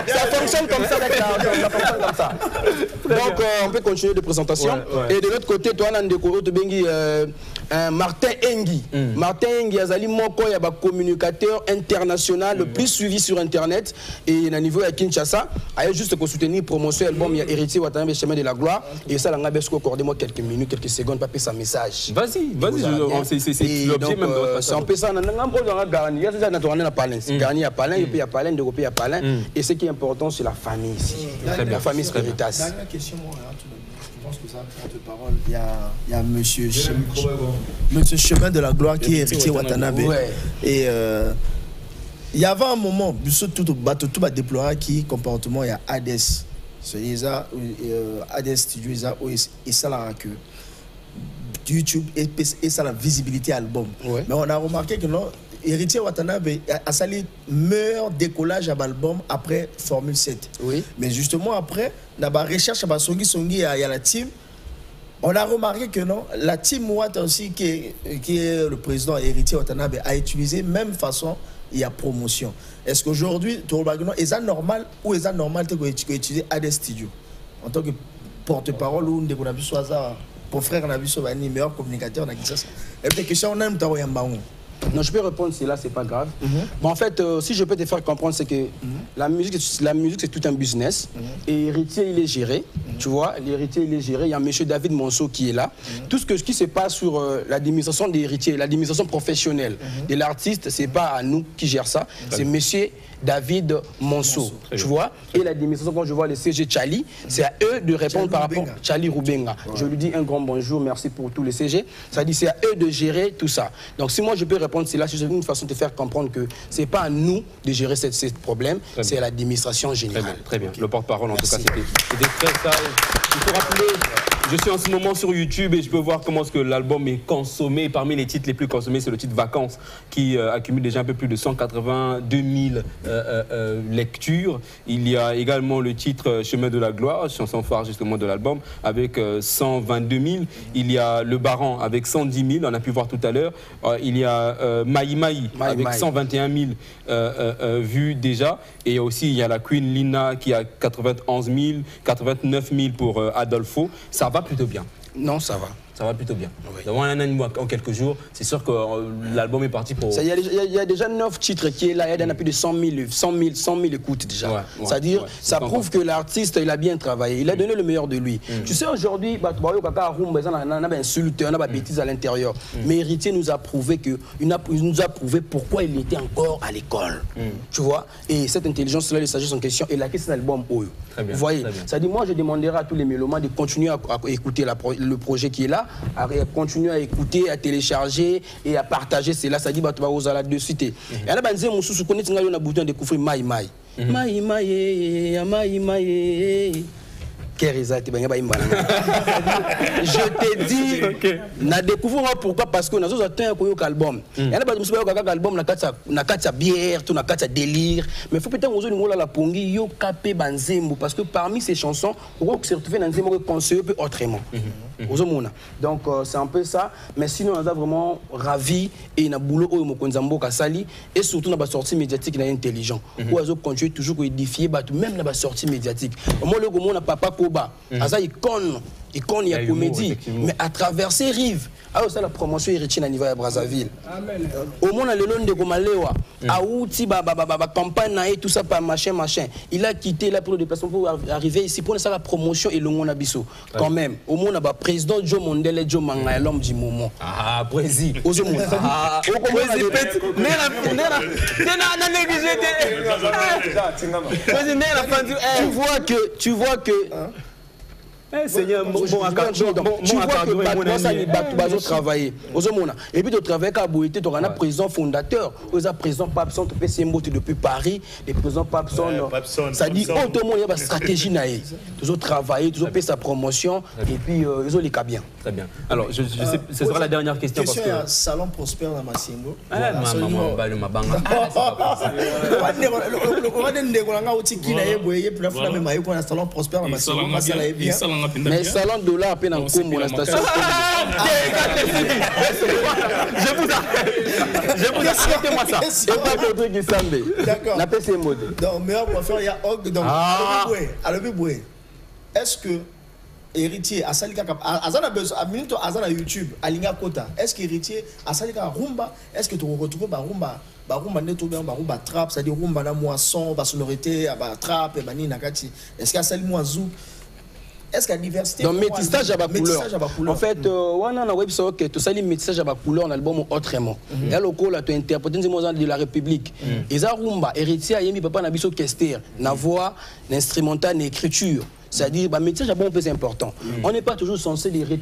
Ça fonctionne comme ça, d'accord. Ça fonctionne comme ça. Donc, on peut continuer de présentation. Et de l'autre côté, toi, Nandeko, tu bengi Martin Engi. Martin Engi, Azali Moko, il y a un communicateur international le plus suivi sur Internet. Et à niveau à Kinshasa, il y a juste pour soutenir promotion album, il y a Héritier Watanabe Chemin de la Gloire. Et ça, on a besoin d'accorder quelques minutes, quelques secondes pour passer un message. Vas-y, c'est l'objet même de votre. C'est un peu ça. On a gagné. Il y a déjà naturellement à Palin. Gagné à Palin, il y a Palin, il y a Palin. Et ce qui est important, c'est la famille ici. La famille Spiritas. Dernière question, moi, je pense que ça prend de parole. Il y a Monsieur Chemin de la Gloire qui est Héritier Watanabe. Et il y avait un moment, tout va déplorer qui comportement il y a Hades. C'est Hades Studio, et ça là que YouTube et ça la visibilité album. Mais on a remarqué que non. Héritier Watanabe a sali meilleur décollage à l'album après Formule 7. Oui. Mais justement après, dans la recherche à Songi, il y a la team. On a remarqué que non, la team Watt aussi, qui est le président Héritier Watanabe, a utilisé même façon, il y a promotion. Est-ce qu'aujourd'hui, est-ce normal ou est-ce normal que tu utilises AD Studio en tant que porte-parole ou pour frère, on a vu sur un meilleur communicateur, on a dit ça. Et puis, question, on a un temps. Non, je peux répondre, c'est là, c'est pas grave. Mais en fait, si je peux te faire comprendre, c'est que la musique, c'est tout un business. Et Héritier, il est géré. Tu vois, l'Héritier, il est géré. Il y a M. David Monceau qui est là. Tout ce qui se passe sur l'administration des héritiers, l'administration professionnelle de l'artiste, c'est pas à nous qui gère ça. C'est M. David Monceau. Tu vois. Et l'administration, quand je vois le CG Chali, c'est à eux de répondre par rapport à Chali Rubenga. Je lui dis un grand bonjour, merci pour tous les CG. Ça dit, c'est à eux de gérer tout ça. Donc, si moi je peux répondre, c'est là, c'est une façon de faire comprendre que c'est pas à nous de gérer ces problèmes, c'est à l'administration générale. Très bien. Le porte-parole, en tout cas, c'était très sage. Il faut rappeler, je suis en ce moment sur YouTube et je peux voir comment est-ce que l'album est consommé. Parmi les titres les plus consommés, c'est le titre Vacances qui accumule déjà un peu plus de 182 000 lectures. Il y a également le titre Chemin de la Gloire, chanson phare justement de l'album, avec 122 000. Il y a Le Baron avec 110 000, on a pu voir tout à l'heure. Il y a Maï avec 121 000 vues déjà. Et aussi, il y a la Queen Lina qui a 91 000, 89 000 pour Adolfo. Ça va plutôt bien. Non, ça va. Ça va plutôt bien. Dans en quelques jours, c'est sûr que l'album est parti pour... Il y a déjà 9 titres qui est là, il y a plus de 100 000 écoutes déjà. C'est-à-dire, ça prouve que l'artiste, il a bien travaillé, il a donné le meilleur de lui. Tu sais, aujourd'hui, on a insulté, on a des bêtises à l'intérieur. Mais Héritier nous a prouvé pourquoi il était encore à l'école. Tu vois. Et cette intelligence-là, les sagesses en question, et là, qu'est-ce que c'est l'album Oyo. Vous voyez. C'est-à-dire, moi, je demanderai à tous les mélomanes de continuer à écouter le projet qui est là, à continuer à écouter, à télécharger et à partager. C'est là, ça dit, tu vas aux alas de cité. Et là, je te dis, na découvrir pourquoi, parce que nous avons atteint un album. Il y a un album, na katia bière, na katia délire, mais il faut peut-être que nous la pongi yo capé banzembo, parce que parmi ces chansons, on peut se retrouver dans un conseil autrement. Donc c'est un peu ça, mais sinon on a vraiment ravi et na boulot au mokonzambo kasali et surtout na ba sortie médiatique na intelligent. Ou azo continuer toujours à édifier même na ba sortie médiatique. Moi le gomo na papa Koba, asa icône il y a comédie, mais à travers ces rives, alors c'est la promotion Héritier à niveau à Brazzaville. Au moins le long de Gomalewa, à outi campagne et tout ça par machin. Il a quitté là pour le déplacement pour arriver ici pour la promotion et le monde abisso. Quand même, au moins on a président Joe Mondele Joe Manga l'homme du moment. Ah président. Au monde. Ah tu vois que Seigneur, tu vois que travailler. Et puis de travailler à Boïté, tu as un président fondateur, tu as un président Papson, tu peux depuis Paris, les présidents Papson. Ça dit, tout le monde a une stratégie. Tu as travaillé, tu as fait sa promotion, et puis ils ont les cas bien. Très bien. Alors, je sais, ce sera la dernière question. Parce que salon prospère dans Massingo. Salon prospère dans Massingo. Mais salon dollar pe na Nkombo la station. Je vous arrête moi ça. Et pas de truc qui semble. D'accord. Na PC mode. Donc meilleur coiffeur il y a Og donc alors Boué. Est-ce que héritier à Salika Azana besoin à minute Azana YouTube Alinga Kota est-ce que héritier à Salika rumba est-ce que tu retrouves rumba neto bien rumba trap c'est-à-dire rumba na moisson ba sonorité ba trap et bani nakati est-ce qu'il y a celle moazou est-ce qu'il y a diversité donc métissage à ba couleur en fait wana na website que tout ça les métissage à ba couleur dans l'album autrement et là local là tu interprètes des mots de la République et ça rumba héritier ayemi papa na biso kester na voix l'instrumental l'écriture c'est-à-dire, le métier, c'est important. On n'est pas toujours censé les retourner.